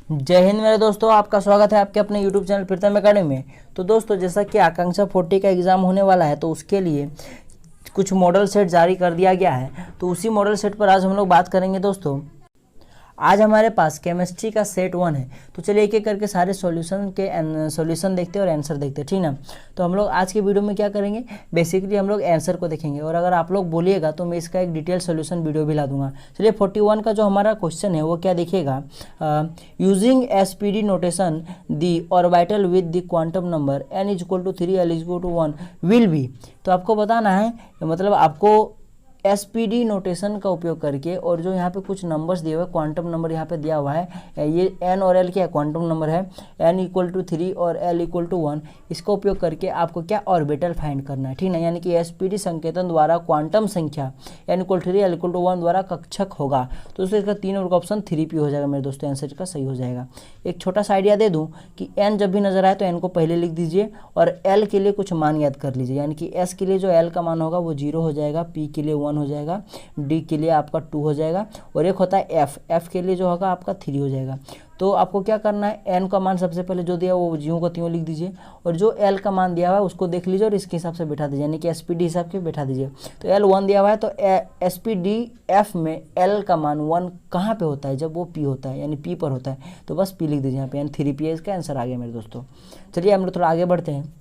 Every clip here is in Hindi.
जय हिंद मेरे दोस्तों, आपका स्वागत है आपके अपने YouTube चैनल प्रीतम एकेडमी में। तो दोस्तों, जैसा कि आकांक्षा 40 का एग्ज़ाम होने वाला है, तो उसके लिए कुछ मॉडल सेट जारी कर दिया गया है। तो उसी मॉडल सेट पर आज हम लोग बात करेंगे। दोस्तों, आज हमारे पास केमिस्ट्री का सेट 1 है। तो चलिए एक एक करके सारे सॉल्यूशन देखते हैं और आंसर देखते हैं, ठीक ना। तो हम लोग आज के वीडियो में क्या करेंगे, बेसिकली हम लोग आंसर को देखेंगे, और अगर आप लोग बोलिएगा तो मैं इसका एक डिटेल सॉल्यूशन वीडियो भी ला दूंगा। चलिए 41 का जो हमारा क्वेश्चन है वो क्या देखिएगा, using SPD notation the orbital with the quantum number n = 3 l = 1 will be. तो आपको बताना है, मतलब आपको एसपीडी नोटेशन का उपयोग करके, और जो यहाँ पे कुछ नंबर्स दिए हुए हैं, क्वांटम नंबर यहाँ पे दिया हुआ है, ये n और l क्या है, क्वांटम नंबर है, n = 3 और l = 1, इसका उपयोग करके आपको क्या ऑर्बिटल फाइंड करना है, ठीक ना। यानी कि एसपीडी संकेतन द्वारा क्वांटम संख्या n = 3 l = 1 द्वारा कक्षक होगा। तो उससे इसका 3 नंबर का ऑप्शन 3P हो जाएगा मेरे दोस्तों, आंसर का सही हो जाएगा। एक छोटा सा आइडिया दे दूं कि n जब भी नजर आए तो n को पहले लिख दीजिए, और l के लिए कुछ मान याद कर लीजिए। यानी कि s के लिए जो l का मान होगा वो 0 हो जाएगा, p के लिए 1 हो जाएगा, d के लिए आपका 2 हो जाएगा, और एक होता है f के लिए जो होगा आपका 3 हो जाएगा। तो आपको क्या करना है, n का मान सबसे पहले जो दिया वो ज्यों को त्यों लिख दीजिए, और जो l का मान दिया हुआ है उसको देख लीजिए और इसके हिसाब से बैठा दीजिए, यानी कि एसपीडी हिसाब के बैठा दीजिए। तो l 1 दिया हुआ है, तो एसपीडी f में l का मान 1 कहाँ पे होता है, जब वो p होता है, यानी p पर होता है, तो बस p लिख दीजिए यहाँ पे, यानी 3P है, इसका आंसर आ गया मेरे दोस्तों। चलिए हम लोग थोड़ा आगे बढ़ते हैं।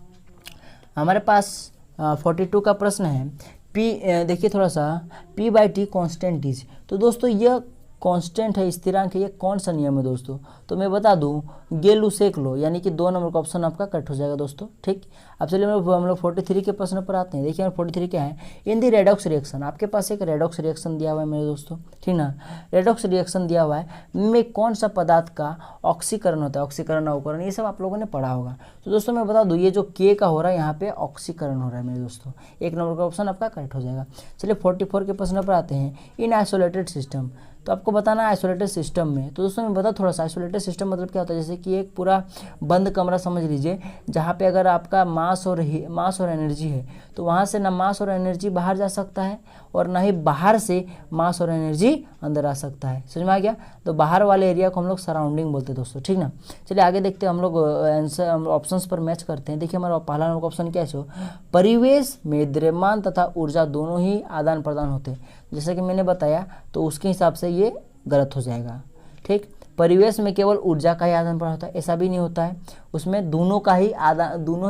हमारे पास 42 का प्रश्न है, p देखिए थोड़ा सा, p/t कांस्टेंट इज। तो दोस्तों यह कांस्टेंट है, स्थिरांक है, ये कौन सा नियम है दोस्तों, तो मैं बता दूं, गेलुसेक लो, यानी कि 2 नंबर का ऑप्शन आपका कट हो जाएगा दोस्तों, ठीक। अब चलिए हम लोग 43 के प्रश्न पर आते हैं। देखिए 43 क्या है, इन दी रेडॉक्स रिएक्शन, आपके पास एक रेडॉक्स रिएक्शन दिया हुआ है मेरे दोस्तों, ठीक ना। रेडॉक्स रिएक्शन दिया हुआ है, में कौन सा पदार्थ का ऑक्सीकरण होता है, ऑक्सीकरण अवकरण, ये सब आप लोगों ने पढ़ा होगा। तो दोस्तों मैं बता दूं, ये जो के का हो रहा है यहाँ पे ऑक्सीकरण हो रहा है मेरे दोस्तों, 1 नंबर का ऑप्शन आपका करेक्ट हो जाएगा। चलिए 44 के प्रश्न पर आते हैं, इन आइसोलेटेड सिस्टम। तो आपको बताना है आइसोलेटेड सिस्टम में, तो दोस्तों मैं बता थोड़ा सा, आइसोलेटेड सिस्टम मतलब क्या होता है, जैसे कि एक पूरा बंद कमरा समझ लीजिए, जहाँ पे अगर आपका मास और एनर्जी है, तो वहाँ से ना मास और एनर्जी बाहर जा सकता है, और ना ही बाहर से मास और एनर्जी अंदर आ सकता है। समझ में आ गया। तो बाहर वाले एरिया को हम लोग सराउंडिंग बोलते हैं दोस्तों, ठीक ना। चलिए आगे देखते हैं, हम लोग आंसर ऑप्शंस पर मैच करते हैं। देखिए हमारा पहला नंबर का ऑप्शन क्या है, परिवेश में द्रव्यमान तथा ऊर्जा दोनों ही आदान प्रदान होते हैं, जैसा कि मैंने बताया, तो उसके हिसाब से ये गलत हो जाएगा, ठीक। परिवेश में केवल ऊर्जा का ही आदान प्रदान होता है, ऐसा भी नहीं होता है, उसमें दोनों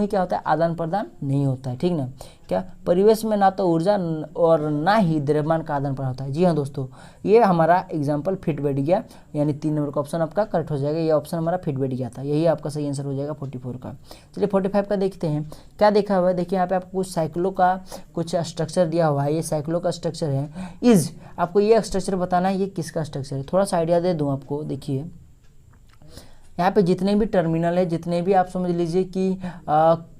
ही क्या होता है, आदान प्रदान नहीं होता है, ठीक ना। क्या परिवेश में ना तो ऊर्जा और ना ही द्रव्यमान का आदान प्रदान होता है। जी हाँ दोस्तों, ये हमारा एग्जाम्पल फिट बैठ गया, यानी 3 नंबर का ऑप्शन आपका करेक्ट हो जाएगा। ये ऑप्शन हमारा फिट बैठ गया था, यही आपका सही आंसर हो जाएगा 44 का। चलिए 45 का देखते हैं, क्या देखा हुआ है। देखिए यहाँ पे आपको कुछ साइक्लो का कुछ स्ट्रक्चर दिया हुआ है, ये साइक्लो का स्ट्रक्चर है। इज आपको ये स्ट्रक्चर बताना है, ये किसका स्ट्रक्चर है, थोड़ा सा आइडिया दे दूँ आपको। देखिए यहाँ पे जितने भी टर्मिनल है, जितने भी आप समझ लीजिए कि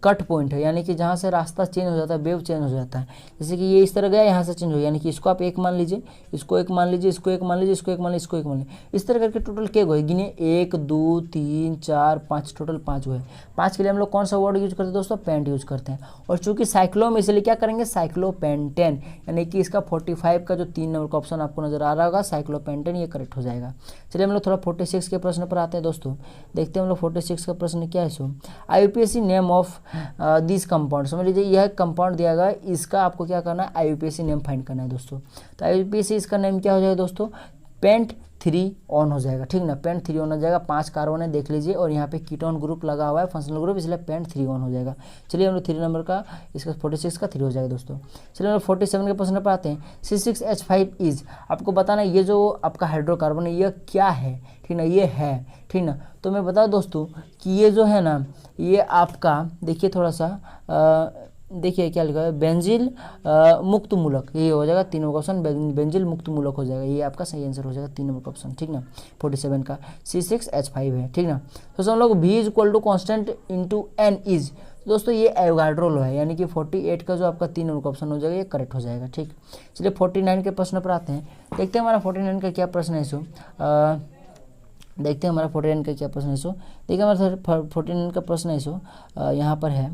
कट पॉइंट है, यानी कि जहाँ से रास्ता चेंज हो जाता है, वेव चेंज हो जाता है, जैसे कि ये इस तरह गया, यहाँ से चेंज हो, यानी कि इसको आप 1 मान लीजिए, इसको 1 मान लीजिए, इसको 1 मान लीजिए, इसको 1 मान लीजिए, इसको 1 मान लीजिए, इस तरह करके टोटल क्या हुए, गिने 1 2 3 4 5, टोटल 5 हुए। 5 के लिए हम लोग कौन सा वर्ड यूज करते हैं दोस्तों, पेंट यूज करते हैं, और चूंकि साइक्लो में, इसलिए क्या करेंगे, साइक्लोपेंटेन, यानी कि इसका 45 का जो 3 नंबर का ऑप्शन आपको नजर आ रहा होगा, साइक्लोपेंटेन, ये करेक्ट हो जाएगा। चलिए हम लोग थोड़ा 46 के प्रश्न पर आते हैं दोस्तों। देखते हैं हम लोग 46 का प्रश्न क्या है। So IUPAC name of this compound, समझ लीजिए यह कंपाउंड दिया गया, इसका आपको क्या करना है, आईयूपीएसी नेम फाइंड करना है दोस्तों। तो आईयूपीएसी इसका नेम क्या हो जाएगा दोस्तों, पेंट 3 ऑन हो जाएगा, ठीक ना। पेंट 3 ऑन हो जाएगा, 5 कार्बन है देख लीजिए, और यहाँ पे कीटोन ग्रुप लगा हुआ है, फंक्शनल ग्रुप, इसलिए पेंट 3 ऑन हो जाएगा। चलिए हम लोग 3 नंबर का, इसका 46 का 3 हो जाएगा दोस्तों। चलिए हम लोग 47 के प्रश्न पर आते हैं। C6H5 इज, आपको बताना ये जो आपका हाइड्रोकार्बन है ये क्या है, ठीक ना, ये है, ठीक ना। तो मैं बता दोस्तों कि ये जो है ना, ये आपका देखिए थोड़ा सा देखिए क्या लिखा है, बेंजिल मुक्त मूलक, ये हो जाएगा 3 नंबर का ऑप्शन, बेंजिल मुक्त मूलक हो जाएगा, ये आपका सही आंसर हो जाएगा 3 नंबर का ऑप्शन, ठीक ना। 47 का C6H5 है, ठीक ना। तो सब लोग V = constant into N is, दोस्तों ये एवोगाड्रो लॉ है, यानी कि 48 का जो आपका 3 नंबर का ऑप्शन हो जाएगा, ये करेक्ट हो जाएगा, ठीक। चलिए 49 के प्रश्न पर आते हैं। देखते हैं हमारा 49 का क्या प्रश्न है। सो देखते हैं हमारा 49 का क्या प्रश्न है। सो देखिए हमारा 49 का प्रश्न है। सो यहाँ पर है,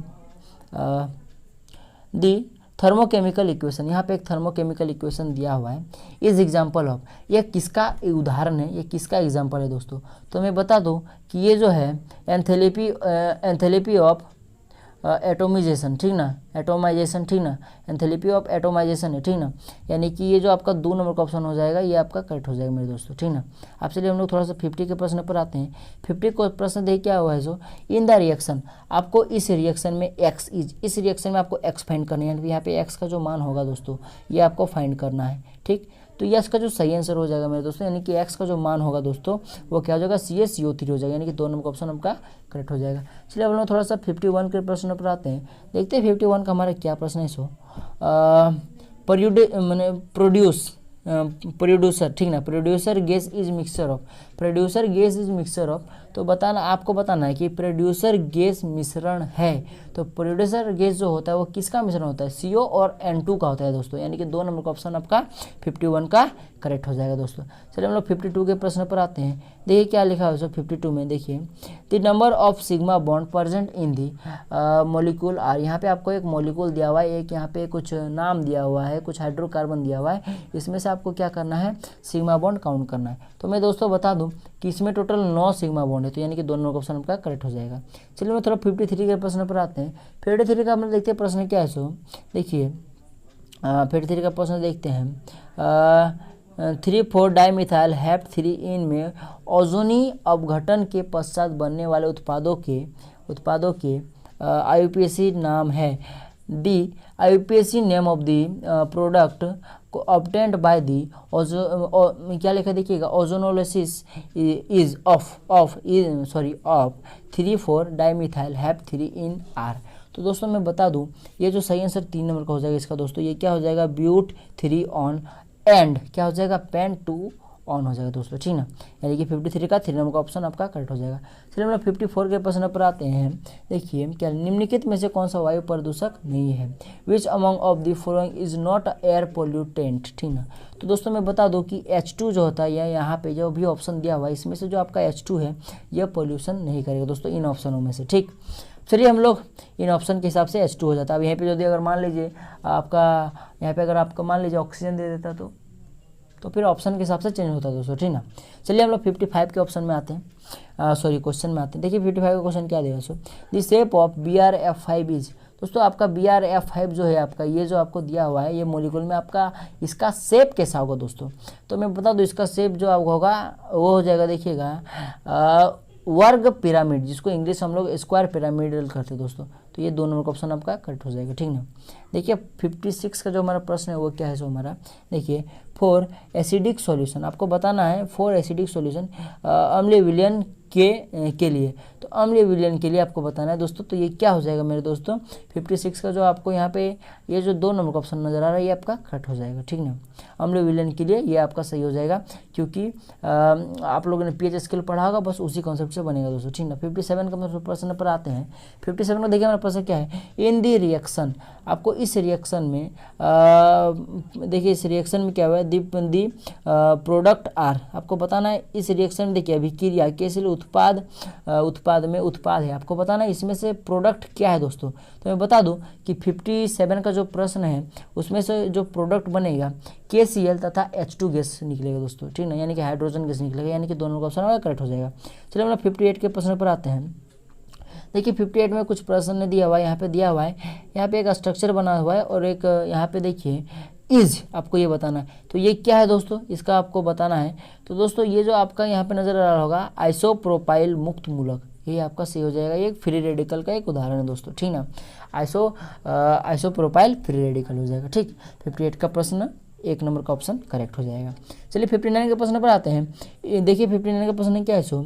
दी थर्मोकेमिकल इक्वेशन, यहाँ पे एक थर्मोकेमिकल इक्वेशन दिया हुआ है, इज एग्जाम्पल ऑफ, ये किसका उदाहरण है, ये किसका एग्जाम्पल है दोस्तों। तो मैं बता दूं कि ये जो है एंथैल्पी ऑफ एटोमाइजेशन, ठीक ना, एटोमाइजेशन, ठीक ना, एंथैल्पी ऑफ एटोमाइजेशन है, ठीक ना, यानी कि ये जो आपका 2 नंबर का ऑप्शन हो जाएगा, ये आपका करेक्ट हो जाएगा मेरे दोस्तों, ठीक ना। अब चलिए हम लोग थोड़ा सा 50 के प्रश्न पर आते हैं। 50 को प्रश्न देखिए क्या हुआ है, जो इन द रिएक्शन, आपको इस रिएक्शन में एक्स इज, इस रिएक्शन में आपको एक्स फाइंड करना है, यानी यहाँ पे एक्स का जो मान होगा दोस्तों, ये आपको फाइंड करना है, ठीक। तो ये इसका जो सही आंसर हो जाएगा मेरे दोस्तों, यानी कि एक्स का जो मान होगा दोस्तों, वो क्या हो जाएगा, CaCO3 हो जाएगा, यानी कि 2 नंबर का ऑप्शन आपका करेक्ट हो जाएगा। चलिए अब हम लोग थोड़ा सा 51 के प्रश्न पर आते हैं। देखते हैं 51 का हमारा क्या प्रश्न है। सो प्रोड्यूसर, ठीक ना, producer gas is mixture of, producer gas is mixture of, तो बताना, आपको बताना है कि प्रोड्यूसर गैस मिश्रण है, तो प्रोड्यूसर गैस जो होता है वो किसका मिश्रण होता है, CO और N2 का होता है दोस्तों, यानी कि 2 नंबर का ऑप्शन आपका 51 का करेक्ट हो जाएगा दोस्तों। चलिए हम लोग 52 के प्रश्न पर आते हैं। देखिए क्या लिखा है 52 में, देखिए the number of sigma bond present in the molecule are, यहाँ पे आपको एक मॉलिक्यूल दिया हुआ है, एक यहाँ पे कुछ नाम दिया हुआ है, कुछ हाइड्रोकार्बन दिया हुआ है, इसमें से आपको क्या करना है, सिग्मा बॉन्ड काउंट करना है। तो मैं दोस्तों बता दूं कि इसमें टोटल 9 सिग्मा बॉन्ड है, तो यानी कि 2 नंबर का ऑप्शन आपका करेक्ट हो जाएगा। चलिए मैं थोड़ा 53 के प्रश्न पर आते हैं। 53 का हम देखते हैं प्रश्न क्या है। सो देखिए 53 का प्रश्न देखते हैं। 3,4 डाइमिथाइल हेप्ट 3 इन में ओजोनी अपघटन के पश्चात बनने वाले उत्पादों के IUPAC नाम है। दी IUPAC name of the product को obtained by the क्या लिखा देखिएगा, ozonolysis is of 3,4 dimethyl hept 3 in are. तो दोस्तों मैं बता दूं, ये जो सही आंसर 3 नंबर का हो जाएगा इसका दोस्तों, ये क्या हो जाएगा, ब्यूट 3 ऑन एंड क्या हो जाएगा, पेन 2 ऑन हो जाएगा दोस्तों, ठीक ना, यानी कि 53 का 3 नंबर का ऑप्शन आपका करेक्ट हो जाएगा। चलिए हम लोग 54 के प्रश्न पर आते हैं। देखिए क्या, निम्नलिखित में से कौन सा वायु प्रदूषक नहीं है, which among of the following is not air pollutant, ठीक ना। तो दोस्तों मैं बता दूं कि H2 जो होता है, या यहाँ पे जो भी ऑप्शन दिया हुआ है इसमें से जो आपका H2 है, यह पोल्यूशन नहीं करेगा दोस्तों इन ऑप्शनों में से, ठीक। चलिए हम लोग इन ऑप्शन के हिसाब से H2 हो जाता है। अब यहाँ पे यदि अगर मान लीजिए आपका, यहाँ पे अगर आपका मान लीजिए ऑक्सीजन दे देता तो फिर ऑप्शन के हिसाब से चेंज होता है दोस्तों, ठीक ना। चलिए हम लोग 55 के ऑप्शन में आते हैं, क्वेश्चन में आते हैं। देखिए 55 का क्वेश्चन क्या देगा, so the shape of BrF5 is, दोस्तों आपका BrF5 जो है आपका, ये जो आपको दिया हुआ है, ये मॉलिक्यूल में आपका इसका शेप कैसा होगा दोस्तों। तो मैं बता दूं इसका शेप जो आपका होगा वो हो जाएगा, देखिएगा वर्ग पिरामिड, जिसको इंग्लिश हम लोग स्क्वायर पिरामिडल करते हैं दोस्तों। तो ये 2 नंबर का ऑप्शन आपका करेक्ट हो जाएगा, ठीक ना। देखिए 56 का जो हमारा प्रश्न है वो क्या है, सो हमारा देखिए 4 एसिडिक सॉल्यूशन, आपको बताना है 4 एसिडिक सॉल्यूशन अम्लीय विलयन के लिए, तो अम्लीय विलयन के लिए आपको बताना है दोस्तों। तो ये क्या हो जाएगा मेरे दोस्तों, 56 का जो आपको यहाँ पे ये जो 2 नंबर का ऑप्शन नजर आ रहा है, ये आपका करेक्ट हो जाएगा, ठीक ना। अम्लीय विलयन के लिए ये आपका सही हो जाएगा, क्योंकि आप लोगों ने pH स्केल पढ़ा होगा, बस उसी कॉन्सेप्ट से बनेगा दोस्तों, ठीक ना। 57 का प्रश्न पर आते हैं। 57 में देखिए हमारा प्रश्न क्या है, इन दी रिएक्शन, आपको इस रिएक्शन में देखिए इस रिएक्शन में क्या हुआ है, दी प्रोडक्ट आर, आपको बताना है इस रिएक्शन में देखिए अभिक्रिया के उत्पाद में उत्पाद है, आपको बताना है इसमें से प्रोडक्ट क्या है दोस्तों। तो मैं बता दूं कि 57 का जो प्रश्न है उसमें से जो प्रोडक्ट बनेगा KCl तथा H2 गैस निकलेगा दोस्तों, ठीक ना, यानी कि हाइड्रोजन गैस निकलेगा, यानी कि दोनों का ऑप्शन करेक्ट हो जाएगा। चलिए हम लोग 58 के प्रश्न पर आते हैं। देखिए 58 में कुछ प्रश्न दिया हुआ है, यहाँ पे दिया हुआ है, यहाँ पे एक स्ट्रक्चर बना हुआ है और एक यहाँ पे देखिए इज, आपको ये बताना है। तो ये क्या है दोस्तों, इसका आपको बताना है। तो दोस्तों ये जो आपका यहाँ पे नजर आ रहा होगा आइसोप्रोपाइल मुक्त मूलक, ये आपका सही हो जाएगा, ये फ्री रेडिकल का एक उदाहरण है दोस्तों, ठीक ना। आइसोप्रोपाइल फ्री रेडिकल हो जाएगा, ठीक। 58 का प्रश्न 1 नंबर का ऑप्शन करेक्ट हो जाएगा। चलिए 59 के प्रश्न पर आते हैं। देखिए 59 का प्रश्न क्या है, सो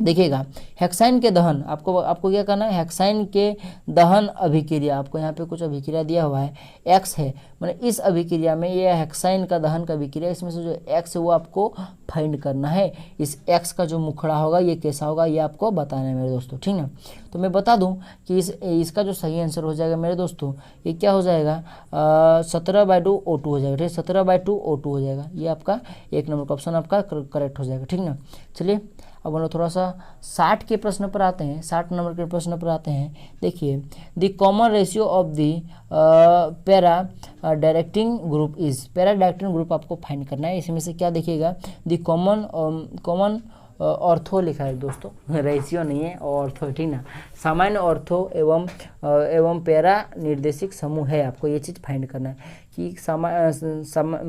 देखिएगा हेक्साइन के दहन, आपको क्या करना है, हेक्साइन के दहन अभिक्रिया, आपको यहाँ पे कुछ अभिक्रिया दिया हुआ है, एक्स है, मतलब इस अभिक्रिया में ये हेक्साइन का दहन का अभिक्रिया, इसमें से जो एक्स है वो आपको फाइंड करना है। इस एक्स का जो मुखड़ा होगा ये कैसा होगा, ये आपको बताना है मेरे दोस्तों, ठीक है। तो मैं बता दूं कि इसका जो सही आंसर हो जाएगा मेरे दोस्तों, ये क्या हो जाएगा, 17/2 O2 हो जाएगा, ठीक है, 17/2 O2 हो जाएगा, ये आपका 1 नंबर का ऑप्शन आपका करेक्ट हो जाएगा, ठीक ना। चलिए अब हम लोग थोड़ा सा 60 के प्रश्न पर आते हैं, 60 नंबर के प्रश्न पर आते हैं। देखिए, the common ratio of the para directing group is, para directing group आपको फाइंड करना है। इसमें से क्या देखिएगा, द कॉमन ऑर्थो लिखा है दोस्तों, रेशियो नहीं है, ऑर्थो, ठीक ना। सामान्य ऑर्थो एवं पैरा निर्देशिक समूह है, आपको ये चीज़ फाइंड करना है कि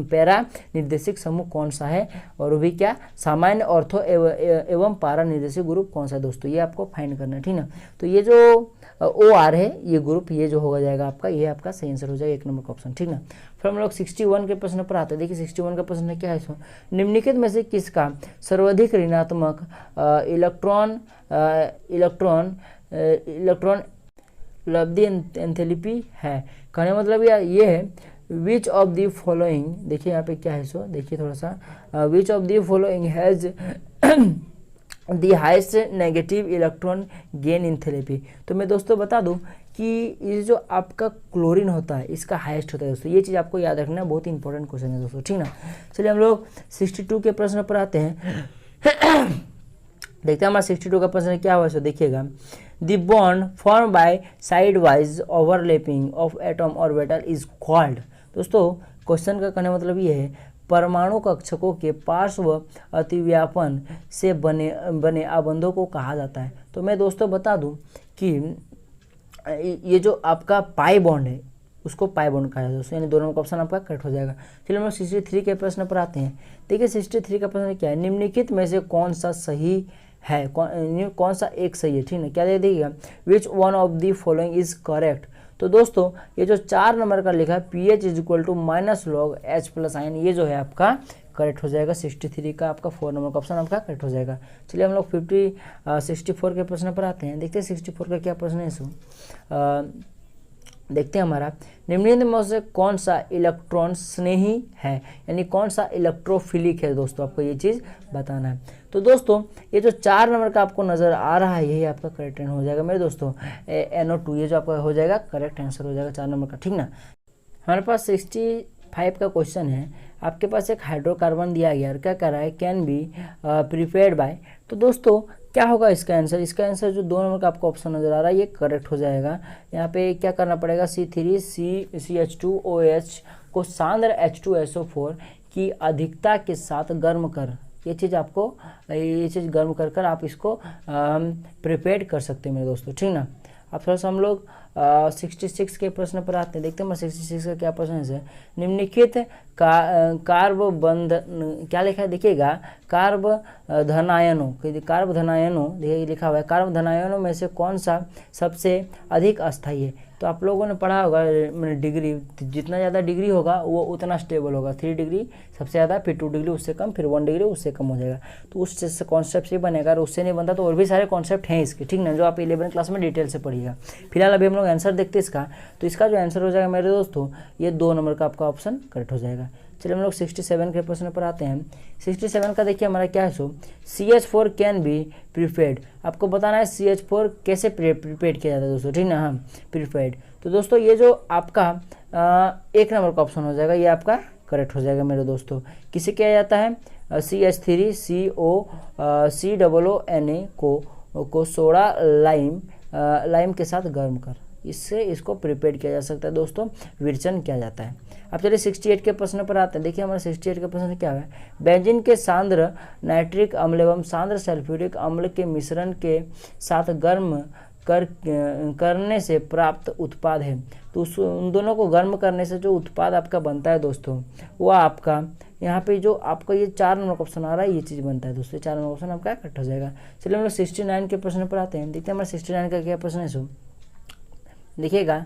पैरा निर्देशिक समूह कौन सा है, और वो भी क्या, सामान्य ऑर्थो एवं पैरा निर्देशिक ग्रुप कौन सा है दोस्तों, ये आपको फाइंड करना है, ठीक ना। तो ये जो OR है ये ग्रुप, ये जो होगा जाएगा आपका, ये आपका सही आंसर हो जाएगा 1 नंबर का ऑप्शन, ठीक ना। फिर हम लोग 61 के प्रश्न पर आते हैं। देखिए 61 का प्रश्न क्या है, इसमें निम्नलिखित में से किसका सर्वाधिक ऋणात्मक इलेक्ट्रॉन लब्धि एंथैल्पी है। कहने मतलब ये है, विच ऑफ द फॉलोइंग, देखिए यहाँ पे क्या है, सो देखिए थोड़ा सा, which of the following has the heist negative electron gain enthalpy. तो मैं दोस्तों बता दूं कि ये जो आपका क्लोरीन होता है इसका हाईएस्ट होता है दोस्तों, ये चीज़ आपको याद रखना है, बहुत ही इंपॉर्टेंट क्वेश्चन है दोस्तों, ठीक ना। चलिए हम लोग 62 के प्रश्न पर आते हैं। देखते हैं हमारा 62 का प्रश्न क्या हुआ, सो देखिएगा, the bond form by side wise overlapping of atom orbital is called. दोस्तों क्वेश्चन का कहने मतलब ये है, परमाणु कक्षकों के पार्श्व अतिव्यापन से बने आबंधों को कहा जाता है। तो मैं दोस्तों बता दूं कि ये जो आपका पाई बॉन्ड है उसको पाई बॉन्ड कहा जाता है दोस्तों, यानी दोनों का ऑप्शन आपका करेक्ट हो जाएगा। चलिए हम लोग 63 के प्रश्न पर आते हैं। देखिए 63 का प्रश्न क्या है, निम्नलिखित में से कौन सा सही है, कौन सा एक सही है, ठीक है। क्या दे देखिएगा, which one of the following is correct. तो दोस्तों ये जो 4 नंबर का लिखा है pH = -log H+ion, ये जो है आपका करेक्ट हो जाएगा। 63 का आपका 4 नंबर का ऑप्शन आपका करेक्ट हो जाएगा। चलिए हम लोग 64 के प्रश्न पर आते हैं। देखते हैं 64 का क्या प्रश्न है, सो देखते हैं हमारा, निम्नलिखित में से कौन सा इलेक्ट्रॉन स्नेही है, यानी कौन सा इलेक्ट्रोफिलिक है दोस्तों, आपको ये चीज़ बताना है। तो दोस्तों ये जो 4 नंबर का आपको नज़र आ रहा है यही आपका करेक्ट हो जाएगा मेरे दोस्तों, NO2, ये जो आपका हो जाएगा करेक्ट आंसर हो जाएगा 4 नंबर का, ठीक ना। हमारे पास 65 का क्वेश्चन है, आपके पास एक हाइड्रोकार्बन दिया गया और क्या कर रहा है, कैन बी प्रिपेयर्ड बाय। तो दोस्तों क्या होगा इसका आंसर, इसका आंसर जो 2 नंबर का आपको ऑप्शन नज़र आ रहा है ये करेक्ट हो जाएगा। यहाँ पे क्या करना पड़ेगा, C3CH2OH को सांद्र H2SO4 की अधिकता के साथ गर्म कर, ये चीज़ आपको, ये चीज़ गर्म कर आप इसको प्रिपेयर कर सकते हैं मेरे दोस्तों, ठीक ना। अब थोड़ा सा हम लोग 66 के प्रश्न पर आते हैं। देखते हैं मैं 66 का क्या प्रश्न है, निम्नलिखित कार्ब बंध क्या लिखा है, देखिएगा कार्ब धनायनों देखिए लिखा हुआ है, कार्ब धनायनों में से कौन सा सबसे अधिक अस्थायी है। तो आप लोगों ने पढ़ा होगा मैंने डिग्री, जितना ज़्यादा डिग्री होगा वो उतना स्टेबल होगा। 3 डिग्री सबसे ज़्यादा, फिर 2 डिग्री उससे कम, फिर 1 डिग्री उससे कम हो जाएगा। तो उस कॉन्सेप्ट से बनेगा, और उससे नहीं बनता तो और भी सारे कॉन्सेप्ट हैं इसके, ठीक ना, जो आप 11th क्लास में डिटेल से पढ़िएगा। फिलहाल अभी हम लोग आंसर देखते हैं इसका। तो इसका जो आंसर हो जाएगा मेरे दोस्तों ये 2 नंबर का आपका ऑप्शन करेक्ट हो जाएगा। चलिए हम लोग 67 के प्रश्न पर आते हैं। 67 का देखिए हमारा क्या है, सो CH4 कैन बी प्रिपेयर्ड। आपको बताना है CH4 कैसे प्रिपेयर्ड किया जाता है दोस्तों, ठीक ना, हाँ प्रिपेयर्ड। तो दोस्तों ये जो आपका 1 नंबर का ऑप्शन हो जाएगा ये आपका करेक्ट हो जाएगा मेरे दोस्तों। किसे किया जाता है, CH3COONA को सोडा लाइम के साथ गर्म कर, इससे इसको प्रिपेयर किया जा सकता है दोस्तों, विरचन किया जाता है। अब चलिए 68 के प्रश्न पर आते हैं। देखिए हमारा 68 का प्रश्न क्या है, बेंजीन के सांद्र नाइट्रिक अम्ल एवं सांद्र सल्फ्यूरिक अम्ल के मिश्रण के साथ गर्म करने से प्राप्त उत्पाद है। तो उन दोनों को गर्म करने से जो उत्पाद आपका बनता है दोस्तों वो आपका यहाँ पे जो आपका ये 4 नंबर का ऑप्शन आ रहा है ये चीज़ बनता है दोस्तों, 4 नंबर ऑप्शन आपका कट हो जाएगा। चलिए हम लोग 69 के प्रश्न पर आते हैं। देखते हैं हमारा 69 का क्या प्रश्न है, सो देखिएगा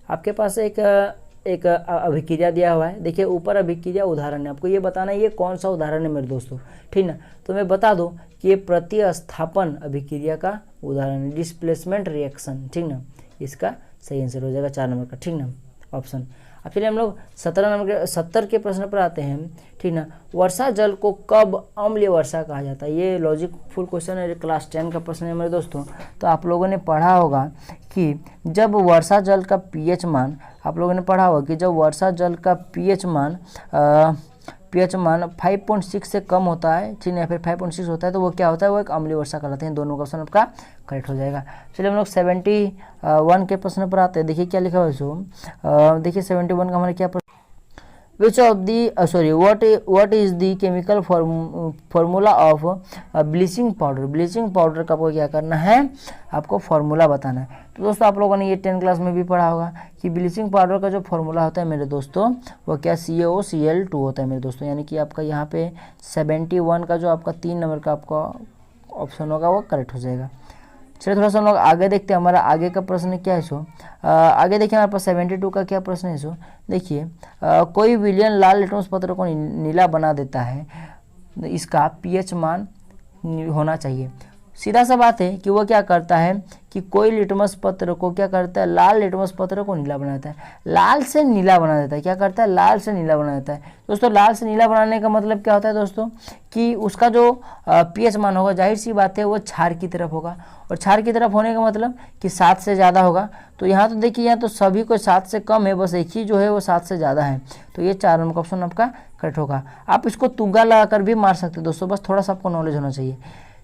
आपके पास एक अभिक्रिया दिया हुआ है। देखिए ऊपर अभिक्रिया उदाहरण है, आपको ये बताना है ये कौन सा उदाहरण है मेरे दोस्तों, ठीक ना। तो मैं बता दूं कि ये प्रतिस्थापन अभिक्रिया का उदाहरण है, डिस्प्लेसमेंट रिएक्शन, ठीक ना। इसका सही आंसर हो जाएगा 4 नंबर का, ठीक ना ऑप्शन। अब चलिए हम लोग 70 के प्रश्न पर आते हैं, ठीक ना। वर्षा जल को कब अम्लीय वर्षा कहा जाता है, ये लॉजिकफुल क्वेश्चन है, क्लास 10 का प्रश्न है मेरे दोस्तों। तो आप लोगों ने पढ़ा होगा कि जब वर्षा जल का pH मान, आप लोगों ने पढ़ा होगा कि जब वर्षा जल का pH मान पीएच मान 5.6 से कम होता है, ठीक है, फिर 5.6 होता है तो वो क्या होता है, वो एक अम्लीय वर्षा कहलाते हैं। दोनों का ऑप्शन आपका करेक्ट हो जाएगा। चलिए हम लोग 71 के प्रश्न पर आते हैं। देखिए क्या लिखा हुआ है इसको, देखिए 71 का हमारा क्या प्रश्न, which of the what is the chemical formula of bleaching powder। Bleaching powder का आपको क्या करना है, आपको फार्मूला बताना है। तो दोस्तों आप लोगों ने ये 10 क्लास में भी पढ़ा होगा कि ब्लीचिंग पाउडर का जो फार्मूला होता है मेरे दोस्तों, वो क्या CaOCl2 होता है मेरे दोस्तों। यानी कि आपका यहाँ पे 71 का जो आपका 3 नंबर का आपका ऑप्शन होगा वो करेक्ट हो जाएगा। चलिए थोड़ा सा हम लोग आगे देखते हैं, हमारा आगे का प्रश्न क्या है सो, आगे देखिए हमारे पास 72 का क्या प्रश्न है सो। देखिए कोई विलयन लाल लिटमस पत्र को नीला बना देता है, इसका पीएच मान होना चाहिए। सीधा सा बात है कि वो क्या करता है कि कोई लिटमस पत्र को क्या करता है, लाल लिटमस पत्र को नीला बना देता है, लाल से नीला बना देता है। क्या करता है, लाल से नीला बना देता है। दोस्तों लाल से नीला बनाने का मतलब क्या होता है दोस्तों, कि उसका जो पीएच मान होगा, जाहिर सी बात है वो क्षार की तरफ होगा, और क्षार की तरफ होने का मतलब कि 7 से ज़्यादा होगा। तो यहाँ तो देखिए यहाँ तो सभी को 7 से कम है, बस एक ही जो है वो 7 से ज़्यादा है। तो ये 4 नंबर का ऑप्शन आपका करेक्ट होगा। आप इसको तुग्गा लगा कर भी मार सकते हैं दोस्तों, बस थोड़ा सा आपको नॉलेज होना चाहिए।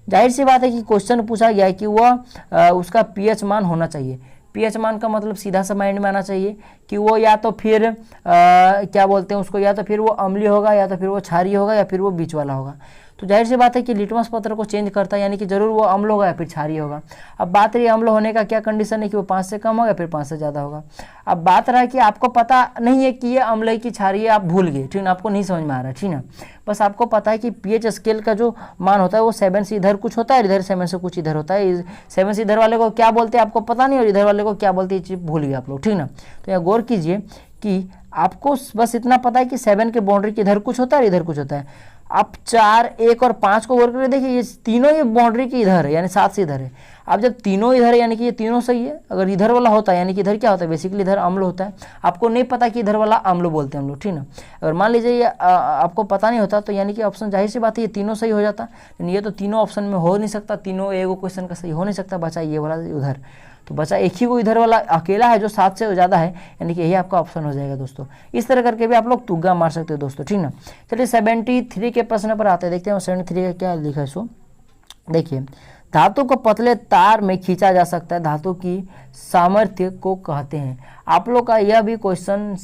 जाहिर सी बात है कि क्वेश्चन पूछा गया है कि वह उसका पीएच मान होना चाहिए। पीएच मान का मतलब सीधा सा माइंड में आना चाहिए कि वो या तो फिर क्या बोलते हैं उसको, या तो फिर वो अम्लीय होगा, या तो फिर वो क्षारीय होगा, या फिर वो बीच वाला होगा। तो जाहिर सी बात है कि लिटमस पत्र को चेंज करता है, यानी कि जरूर वो अम्ल होगा या फिर क्षारीय होगा। अब बात रही अम्ल होने का क्या कंडीशन है कि वो 5 से कम होगा या फिर 5 से ज़्यादा होगा। अब बात रहा कि आपको पता नहीं है कि ये अम्ल है कि क्षारीय, आप भूल गए, ठीक ना, आपको नहीं समझ में आ रहा है, ठीक ना। बस आपको पता है कि पीएच स्केल का जो मान होता है वो 7 से इधर कुछ होता है, इधर 7 से कुछ इधर होता है। 7 से इधर वाले को क्या बोलते हैं आपको पता नहीं, और इधर वाले को क्या बोलते हैं ये चीज़ भूल गए आप लोग, ठीक ना। तो यहाँ गौर कीजिए कि आपको बस इतना पता है कि 7 के बाउंड्री के इधर कुछ होता है, इधर कुछ होता है। आप 4, 1 और 5 को गौर करके देखिए, ये तीनों ये बाउंड्री के इधर है, यानी 7 से इधर है। अब जब तीनों इधर है यानी कि ये तीनों सही है। अगर इधर वाला होता है यानी कि इधर क्या होता है, बेसिकली इधर अम्ल होता है। आपको नहीं पता कि इधर वाला अम्ल बोलते हैं हम लोग, ठीक ना। अगर मान लीजिए ये आपको पता नहीं होता तो यानी कि ऑप्शन जाहिर सी बात है ये तीनों सही हो जाता, लेकिन ये तो तीनों ऑप्शन में हो नहीं सकता, तीनों एगो क्वेश्चन का सही हो नहीं सकता, बचा ये वाला उधर। तो बचा एक ही को इधर वाला अकेला है जो 7 से ज़्यादा है, यानी कि यही आपका ऑप्शन हो जाएगा दोस्तों। इस तरह करके भी आप लोग तुग्गा मार सकते हो दोस्तों, ठीक ना। चलिए 73 के प्रश्न पर आते हैं, देखते हैं 73 का क्या लिखा है सो। देखिए धातु को पतले तार में खींचा जा सकता है, धातु की सामर्थ्य को कहते हैं। आप लोग का यह भी क्वेश्चन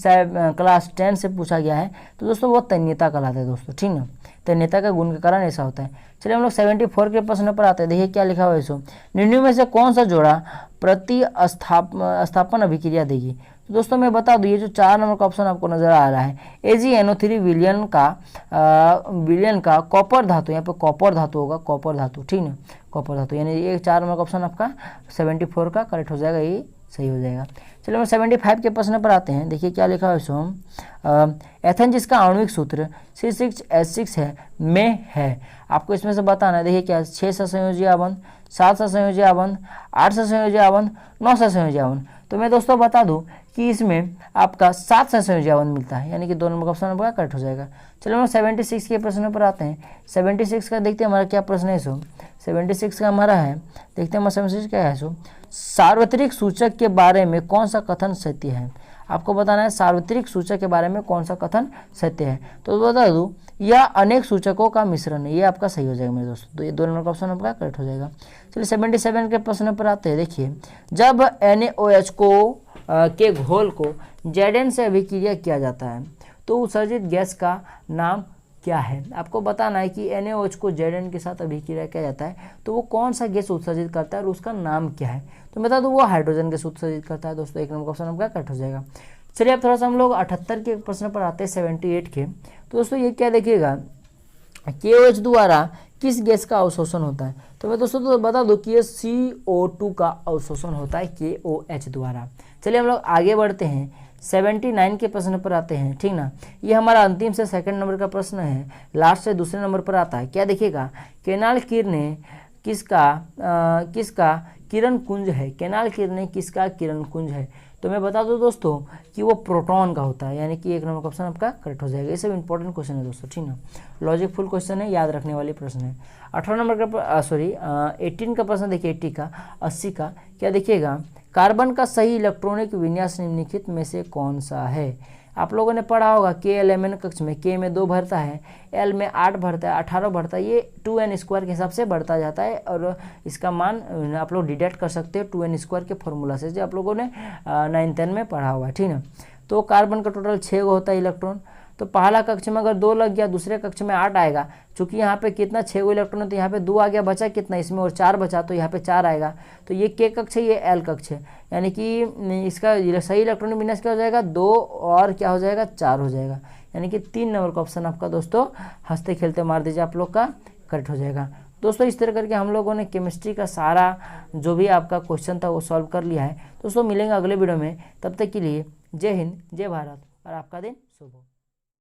क्लास 10 से पूछा गया है। तो दोस्तों वो तन्यता कहलाता है दोस्तों, ठीक ना। तन्यता का गुण के कारण ऐसा होता है। चलिए हम लोग 74 के प्रश्न पर आते हैं। देखिए क्या लिखा हुआ है इसको, निम्न में से कौन सा जोड़ा स्थापन अभिक्रिया देगी। तो दोस्तों मैं बता दूं, ये जो 4 नंबर का ऑप्शन आपको नजर आ रहा है, AgNO3 विलयन का कॉपर धातु, यहाँ पे कॉपर धातु होगा, कॉपर धातु, ठीक ना, कॉपर धातु, यानी ये 4 नंबर का ऑप्शन आपका 74 का करेक्ट हो जाएगा, ये सही हो जाएगा। चलिए हम 75 के प्रश्न पर आते हैं। देखिए क्या लिखा है इसको, एथेन जिसका आणविक सूत्र C6H6 है में है, आपको इसमें से बताना है। देखिए क्या 6 से संयोजी आबंध, 7 से संयोजी आबंध, 8 से संयोजी आबंध, 9 से संयोजी आबंध। तो मैं दोस्तों बता दूं कि इसमें आपका 7 से संयोजी आबंध मिलता है, यानी कि 2 नंबर का ऑप्शन आपका करेक्ट हो जाएगा। चलो हम 76 के प्रश्न पर आते हैं। 76 का देखते हैं हमारा क्या प्रश्न है सो। 76 का हमारा है, देखते हैं हमारा 76 क्या है सो। सार्वत्रिक सूचक के बारे में कौन सा कथन सत्य है। आपको बताना है सार्वत्रिक सूचक के बारे में कौन सा कथन सत्य है। तो बता दूं यह अनेक सूचकों का मिश्रण है, ये आपका सही हो जाएगा मेरे दोस्तों। तो ये 2 नंबर का ऑप्शन आपका करेक्ट हो जाएगा। चलिए 77 के प्रश्न पर आते हैं। देखिए जब NaOH को के घोल को Zn से अभिक्रिया किया जाता है तो उत्सर्जित गैस का नाम क्या है। आपको बताना है कि NaOH को Zn के साथ अभिक्रिया किया जाता है तो वो कौन सा गैस उत्सर्जित करता है और उसका नाम क्या है। तो बता दूं वो हाइड्रोजन गैस उत्सर्जित करता है दोस्तों। 1 नंबर का ऑप्शन आपका करेक्ट हो जाएगा। चलिए अब थोड़ा सा हम लोग 78 के प्रश्न पर आते हैं, 78 के। तो दोस्तों ये क्या देखिएगा, KOH द्वारा किस गैस का अवशोषण होता है। तो मैं दोस्तों तो बता दूं कि ये CO2 का अवशोषण होता है KOH द्वारा। चलिए हम लोग आगे बढ़ते हैं, 79 के प्रश्न पर आते हैं, ठीक ना। ये हमारा अंतिम से 2nd नंबर का प्रश्न है, लास्ट से 2 नंबर पर आता है। क्या देखिएगा, केनाल किरणें किसका किरण कुंज है। केनाल किरणें किसका किरण कुंज है। तो मैं बता दूं दोस्तों कि वो प्रोटॉन का होता है, यानी कि 1 नंबर का ऑप्शन आपका करेक्ट हो जाएगा। ये सब इंपॉर्टेंट क्वेश्चन है दोस्तों, ठीक ना, लॉजिकफुल क्वेश्चन है, याद रखने वाले प्रश्न है। 18 नंबर का 18 का प्रश्न देखिए, 80 का क्या देखिएगा, कार्बन का सही इलेक्ट्रॉनिक विन्यास निम्नलिखित में से कौन सा है। आप लोगों ने पढ़ा होगा KLMN कक्ष में K में 2 भरता है, L में 8 भरता है, 18 भरता है, ये 2n² के हिसाब से बढ़ता जाता है और इसका मान आप लोग डिडक्ट कर सकते हो 2n² के फॉर्मूला से, जो आप लोगों ने 9th-10 में पढ़ा हुआ है, ठीक है। तो कार्बन का टोटल 6 होता है इलेक्ट्रॉन। तो पहला कक्ष में अगर 2 लग गया, दूसरे कक्ष में 8 आएगा। चूंकि यहाँ पे कितना 6 इलेक्ट्रॉन है, तो यहाँ पे 2 आ गया, बचा कितना इसमें, और 4 बचा, तो यहाँ पे 4 आएगा। तो ये K कक्ष है, ये L कक्ष है, यानी कि इसका सही इलेक्ट्रॉनिक विन्यास क्या हो जाएगा, 2 और क्या हो जाएगा, 4 हो जाएगा। यानी कि 3 नंबर का ऑप्शन आपका दोस्तों हंसते खेलते मार दीजिए, आप लोग का करेक्ट हो जाएगा। दोस्तों इस तरह करके हम लोगों ने केमिस्ट्री का सारा जो भी आपका क्वेश्चन था वो सॉल्व कर लिया है। दोस्तों मिलेंगे अगले वीडियो में, तब तक के लिए जय हिंद, जय भारत और आपका दिन शुभ हो।